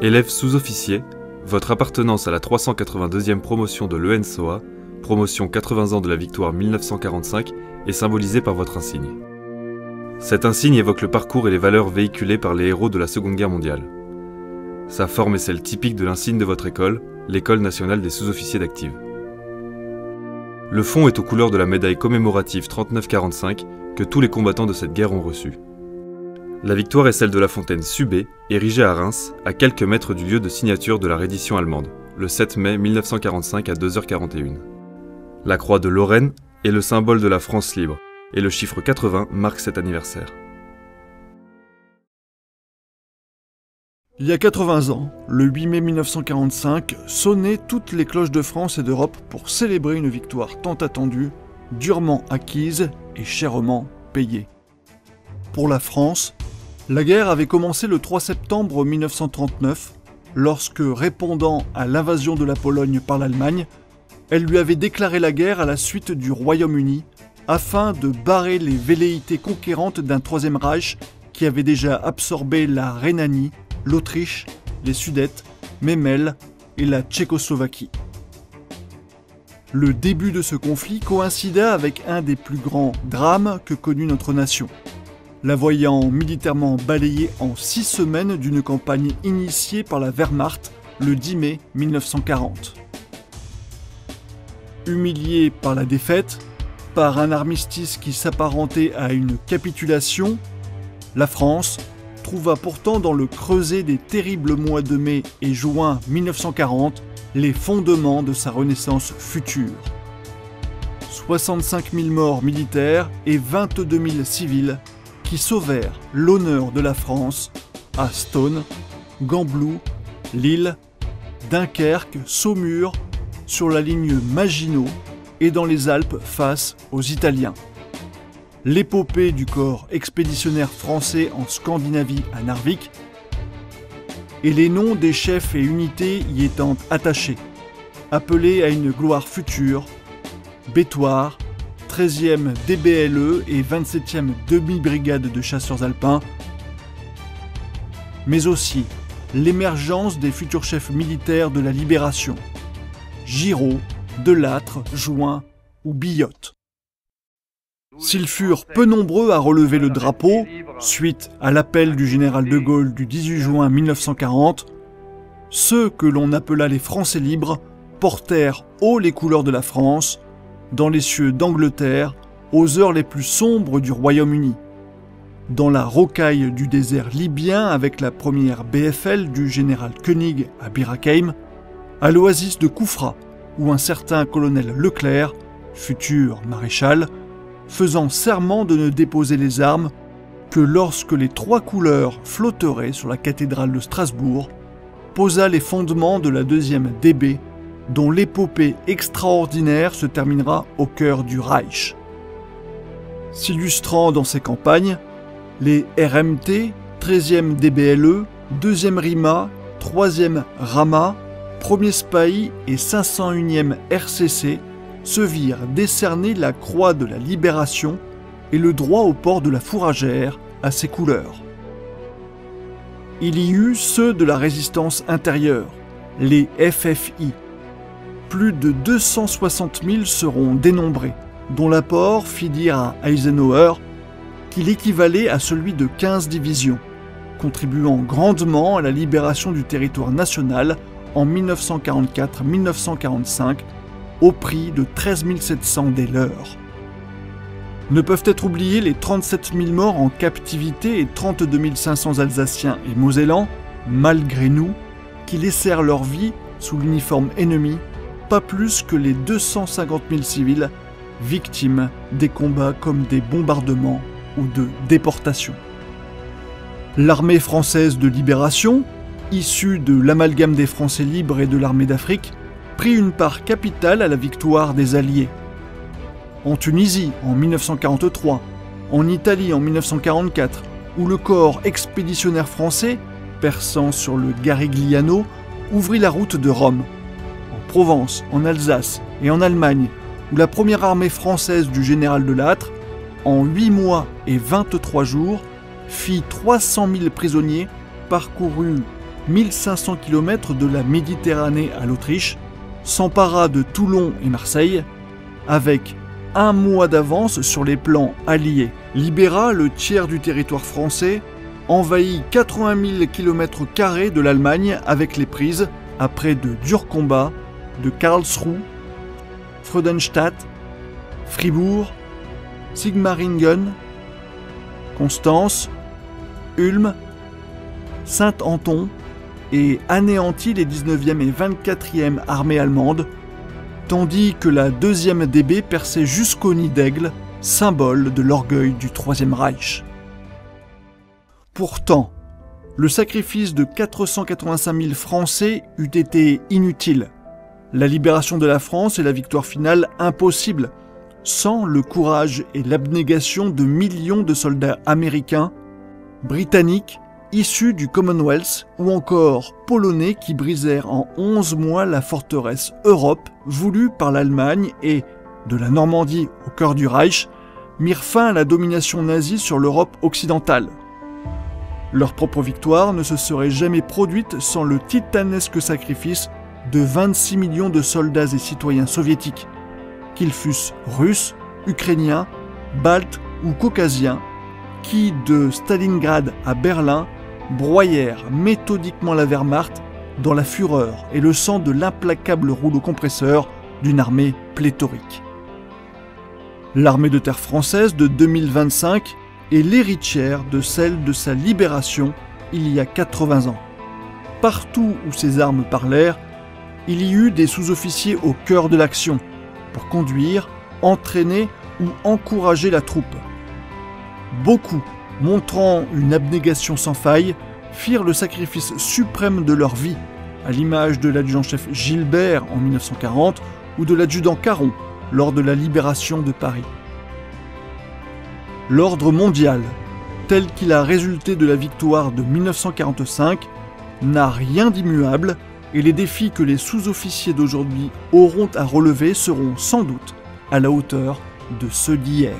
Élève sous-officier, votre appartenance à la 382e promotion de l'ENSOA, promotion 80 ans de la victoire 1945, est symbolisée par votre insigne. Cet insigne évoque le parcours et les valeurs véhiculées par les héros de la Seconde Guerre mondiale. Sa forme est celle typique de l'insigne de votre école, l'École nationale des sous-officiers d'active. Le fond est aux couleurs de la médaille commémorative 39-45 que tous les combattants de cette guerre ont reçue. La victoire est celle de la fontaine Subé, érigée à Reims, à quelques mètres du lieu de signature de la reddition allemande, le 7 mai 1945 à 2h41. La croix de Lorraine est le symbole de la France libre, et le chiffre 80 marque cet anniversaire. Il y a 80 ans, le 8 mai 1945, sonnaient toutes les cloches de France et d'Europe pour célébrer une victoire tant attendue, durement acquise et chèrement payée. Pour la France, la guerre avait commencé le 3 septembre 1939, lorsque, répondant à l'invasion de la Pologne par l'Allemagne, elle lui avait déclaré la guerre à la suite du Royaume-Uni, afin de barrer les velléités conquérantes d'un Troisième Reich qui avait déjà absorbé la Rhénanie, l'Autriche, les Sudètes, Memel et la Tchécoslovaquie. Le début de ce conflit coïncida avec un des plus grands drames que connut notre nation, la voyant militairement balayée en 6 semaines d'une campagne initiée par la Wehrmacht le 10 mai 1940. Humiliée par la défaite, par un armistice qui s'apparentait à une capitulation, la France trouva pourtant dans le creuset des terribles mois de mai et juin 1940 les fondements de sa renaissance future. 65 000 morts militaires et 22 000 civils qui sauvèrent l'honneur de la France à Stone, Gembloux, Lille, Dunkerque, Saumur, sur la ligne Maginot et dans les Alpes face aux Italiens. L'épopée du corps expéditionnaire français en Scandinavie à Narvik et les noms des chefs et unités y étant attachés, appelés à une gloire future, Bétoir, 13e DBLE et 27e demi-brigade de chasseurs alpins, mais aussi l'émergence des futurs chefs militaires de la Libération, Giraud, Delattre, Join ou Billotte. S'ils furent peu nombreux à relever le drapeau, suite à l'appel du général de Gaulle du 18 juin 1940, ceux que l'on appela les Français libres portèrent haut les couleurs de la France, dans les cieux d'Angleterre, aux heures les plus sombres du Royaume-Uni, dans la rocaille du désert libyen avec la première BFL du général Koenig à Bir Hakeim, à l'oasis de Koufra, où un certain colonel Leclerc, futur maréchal, faisant serment de ne déposer les armes que lorsque les 3 couleurs flotteraient sur la cathédrale de Strasbourg, posa les fondements de la 2e DB, dont l'épopée extraordinaire se terminera au cœur du Reich. S'illustrant dans ses campagnes, les RMT, 13e DBLE, 2e RIMA, 3e RAMA, 1er SPAI et 501e RCC se virent décerner la croix de la Libération et le droit au port de la fourragère à ses couleurs. Il y eut ceux de la résistance intérieure, les FFI. Plus de 260 000 seront dénombrés, dont l'apport fit dire à Eisenhower qu'il équivalait à celui de 15 divisions, contribuant grandement à la libération du territoire national en 1944-1945 au prix de 13 700 des leurs. Ne peuvent être oubliés les 37 000 morts en captivité et 32 500 Alsaciens et Mosellans, malgré nous, qui laissèrent leur vie sous l'uniforme ennemi, pas plus que les 250 000 civils victimes des combats comme des bombardements ou de déportations. L'armée française de libération, issue de l'amalgame des Français libres et de l'armée d'Afrique, prit une part capitale à la victoire des Alliés. En Tunisie en 1943, en Italie en 1944, où le corps expéditionnaire français, perçant sur le Garigliano, ouvrit la route de Rome. En Provence, en Alsace et en Allemagne, où la première armée française du général Delattre, en 8 mois et 23 jours, fit 300 000 prisonniers, parcourut 1500 km de la Méditerranée à l'Autriche, s'empara de Toulon et Marseille, avec un mois d'avance sur les plans alliés, libéra le tiers du territoire français, envahit 80 000 km² de l'Allemagne avec les prises, après de durs combats, de Karlsruhe, Freudenstadt, Fribourg, Sigmaringen, Constance, Ulm, Saint-Anton, et anéantit les 19e et 24e armées allemandes, tandis que la 2e DB perçait jusqu'au nid d'Aigle, symbole de l'orgueil du Troisième Reich. Pourtant, le sacrifice de 485 000 Français eût été inutile. La libération de la France et la victoire finale impossible, sans le courage et l'abnégation de millions de soldats américains, britanniques, issus du Commonwealth, ou encore polonais qui brisèrent en 11 mois la forteresse Europe voulue par l'Allemagne et, de la Normandie au cœur du Reich, mirent fin à la domination nazie sur l'Europe occidentale. Leur propre victoire ne se serait jamais produite sans le titanesque sacrifice de 26 millions de soldats et citoyens soviétiques, qu'ils fussent russes, ukrainiens, baltes ou caucasiens, qui, de Stalingrad à Berlin, broyèrent méthodiquement la Wehrmacht dans la fureur et le sang de l'implacable rouleau compresseur d'une armée pléthorique. L'armée de terre française de 2025 est l'héritière de celle de sa libération il y a 80 ans. Partout où ces armes parlèrent, il y eut des sous-officiers au cœur de l'action, pour conduire, entraîner ou encourager la troupe. Beaucoup, montrant une abnégation sans faille, firent le sacrifice suprême de leur vie, à l'image de l'adjudant-chef Gilbert en 1940 ou de l'adjudant Caron lors de la libération de Paris. L'ordre mondial, tel qu'il a résulté de la victoire de 1945, n'a rien d'immuable et les défis que les sous-officiers d'aujourd'hui auront à relever seront sans doute à la hauteur de ceux d'hier.